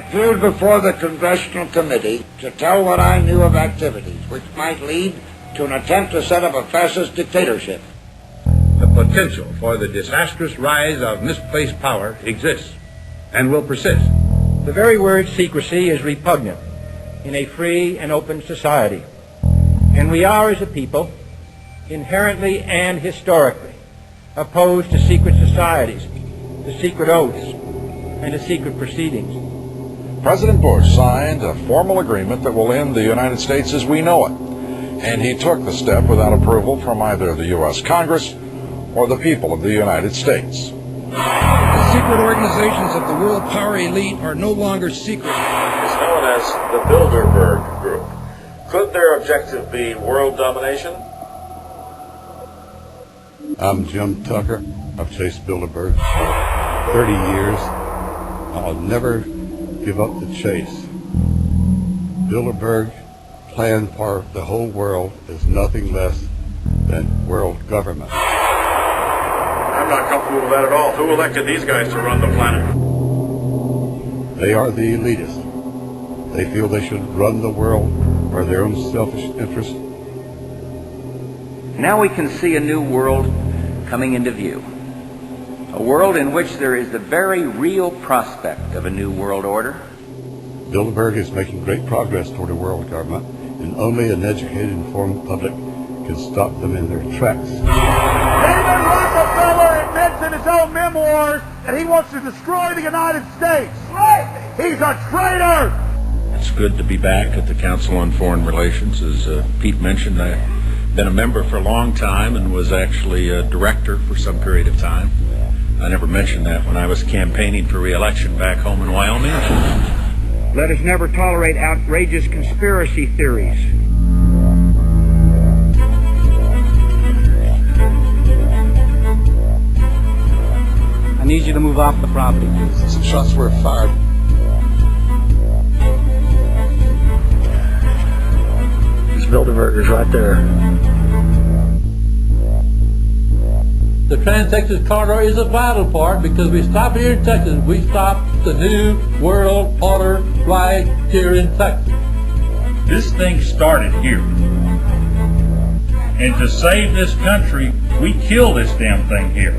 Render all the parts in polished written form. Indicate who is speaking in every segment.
Speaker 1: appeared before the Congressional Committee to tell what I knew of activities which might lead to an attempt to set up a fascist dictatorship.
Speaker 2: The potential for the disastrous rise of misplaced power exists and will persist.
Speaker 3: The very word secrecy is repugnant in a free and open society. And we are, as a people, inherently and historically opposed to secret societies, to secret oaths, and to secret proceedings.
Speaker 4: President Bush signed a formal agreement that will end the United States as we know it. And he took the step without approval from either the U.S. Congress or the people of the United States.
Speaker 5: The secret organizations of the world power elite are no longer secret.
Speaker 6: It's known as the Bilderberg Group. Could their objective be world domination?
Speaker 7: I'm Jim Tucker. I've chased Bilderberg for 30 years. I'll never give up the chase. Bilderberg plan for the whole world is nothing less than world government.
Speaker 6: I'm not comfortable with that at all. Who elected these guys to run the planet?
Speaker 7: They are the elitists. They feel they should run the world for their own selfish interests.
Speaker 8: Now we can see a new world coming into view. A world in which there is the very real prospect of a new world order.
Speaker 7: Bilderberg is making great progress toward a world government, and only an educated, informed public can stop them in their tracks.
Speaker 9: David Rockefeller admits in his own memoirs that he wants to destroy the United States. Right. He's a traitor.
Speaker 2: It's good to be back at the Council on Foreign Relations. As Pete mentioned, I've been a member for a long time and was actually a director for some period of time. I never mentioned that when I was campaigning for re-election back home in Wyoming.
Speaker 3: Let us never tolerate outrageous conspiracy theories. I need you to move off the property, please.
Speaker 4: Some shots were fired.
Speaker 3: These Bilderbergers right there.
Speaker 10: The Trans-Texas Corridor is a vital part because we stop here in Texas. We stop the new world order right here in Texas.
Speaker 11: This thing started here. And to save this country, we kill this damn thing here.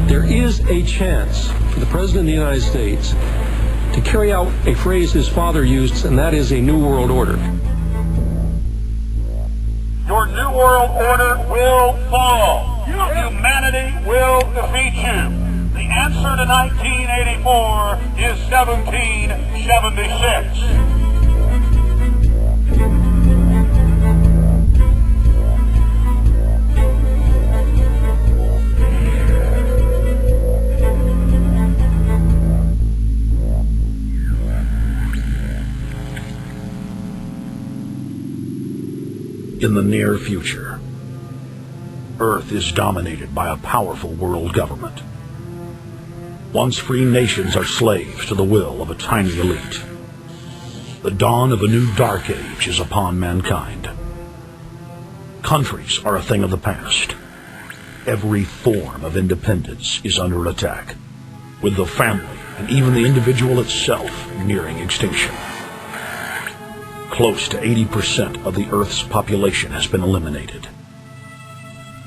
Speaker 12: There is a chance for the President of the United States to carry out a phrase his father used, and that is a new world order.
Speaker 11: Your new world order will fall. Humanity will defeat you. The answer to 1984 is 1776.
Speaker 13: In the near future, Earth is dominated by a powerful world government. Once free nations are slaves to the will of a tiny elite. The dawn of a new dark age is upon mankind. Countries are a thing of the past. Every form of independence is under attack, with the family and even the individual itself nearing extinction. Close to 80% of the Earth's population has been eliminated.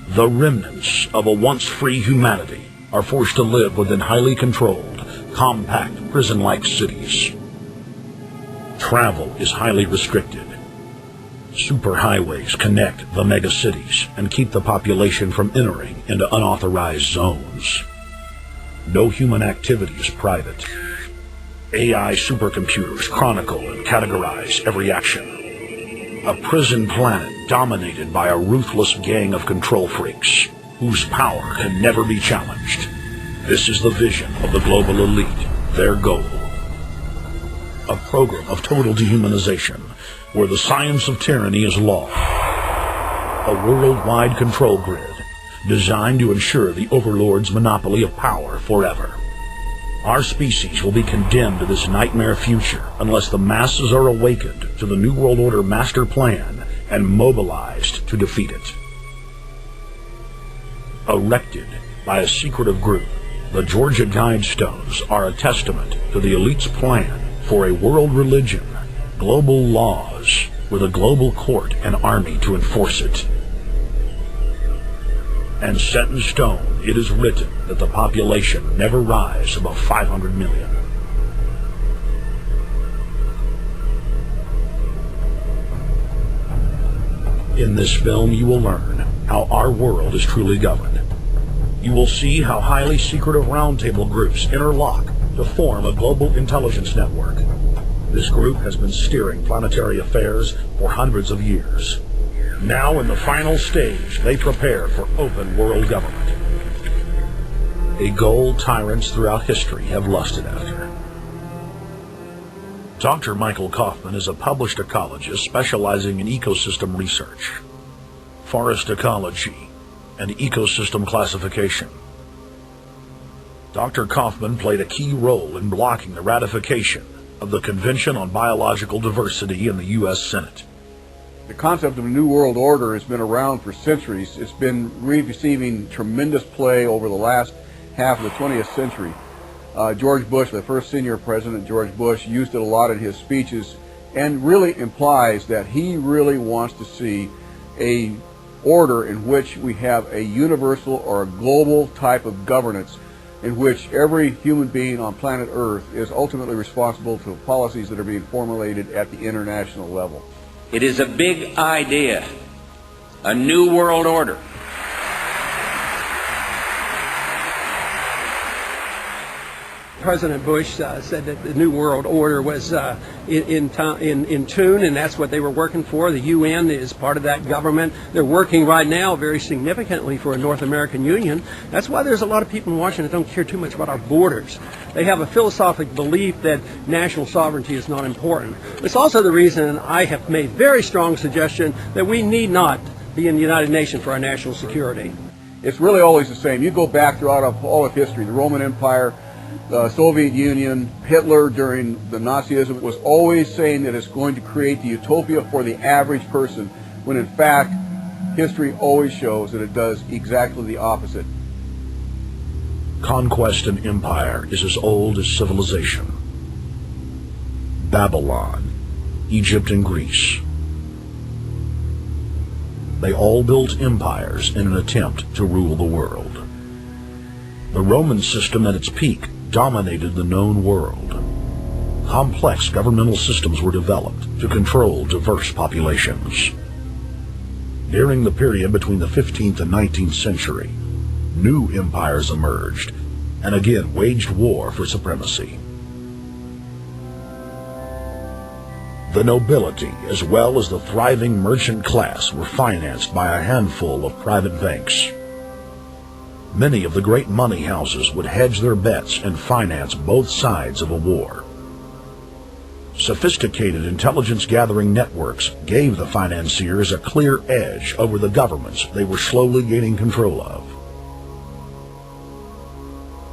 Speaker 13: The remnants of a once free humanity are forced to live within highly controlled, compact, prison-like cities. Travel is highly restricted. Superhighways connect the megacities and keep the population from entering into unauthorized zones. No human activity is private. AI supercomputers chronicle and categorize every action. A prison planet dominated by a ruthless gang of control freaks, whose power can never be challenged. This is the vision of the global elite, their goal. A program of total dehumanization, where the science of tyranny is law. A worldwide control grid, designed to ensure the overlord's monopoly of power forever. Our species will be condemned to this nightmare future unless the masses are awakened to the New World Order master plan and mobilized to defeat it. Erected by a secretive group, the Georgia Guidestones are a testament to the elite's plan for a world religion, global laws, with a global court and army to enforce it. And set in stone, it is written that the population never rise above 500 million. In this film, you will learn how our world is truly governed. You will see how highly secretive roundtable groups interlock to form a global intelligence network. This group has been steering planetary affairs for hundreds of years. Now, in the final stage, they prepare for open world government. A goal tyrants throughout history have lusted after. Dr. Michael Kaufman is a published ecologist specializing in ecosystem research, forest ecology, and ecosystem classification. Dr. Kaufman played a key role in blocking the ratification of the Convention on Biological Diversity in the U.S. Senate.
Speaker 14: The concept of a New World Order has been around for centuries. It's been receiving tremendous play over the last half of the 20th century. George Bush, the first senior president, George Bush, used it a lot in his speeches and really implies that he really wants to see a order in which we have a universal or a global type of governance in which every human being on planet Earth is ultimately responsible for policies that are being formulated at the international level.
Speaker 8: It is a big idea, a new world order.
Speaker 12: President Bush said that the New World Order was in tune, and that's what they were working for. The UN is part of that government. They're working right now very significantly for a North American Union. That's why there's a lot of people in Washington that don't care too much about our borders. They have a philosophic belief that national sovereignty is not important. It's also the reason I have made very strong suggestion that we need not be in the United Nations for our national security.
Speaker 14: It's really always the same. You go back throughout all of history, the Roman Empire, the Soviet Union, Hitler during the Nazism was always saying that it's going to create the utopia for the average person, when in fact history always shows that it does exactly the opposite.
Speaker 13: Conquest and empire is as old as civilization. Babylon, Egypt, and Greece. They all built empires in an attempt to rule the world. The Roman system at its peak dominated the known world. Complex governmental systems were developed to control diverse populations. During the period between the 15th and 19th century, new empires emerged and again waged war for supremacy. The nobility, as well as the thriving merchant class, were financed by a handful of private banks. Many of the great money houses would hedge their bets and finance both sides of a war. Sophisticated intelligence-gathering networks gave the financiers a clear edge over the governments they were slowly gaining control of.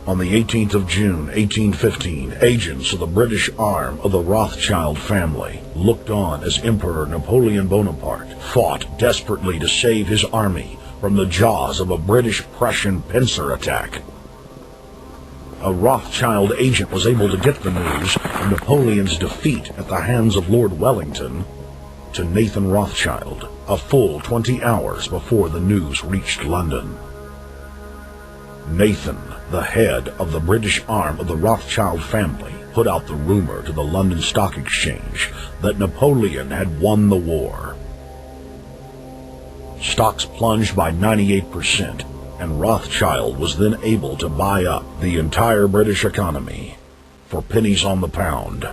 Speaker 13: On the 18th of June, 1815, agents of the British arm of the Rothschild family looked on as Emperor Napoleon Bonaparte fought desperately to save his army from the jaws of a British-Prussian pincer attack. A Rothschild agent was able to get the news of Napoleon's defeat at the hands of Lord Wellington to Nathan Rothschild, a full 20 hours before the news reached London. Nathan, the head of the British arm of the Rothschild family, put out the rumor to the London Stock Exchange that Napoleon had won the war. Stocks plunged by 98%, and Rothschild was then able to buy up the entire British economy for pennies on the pound.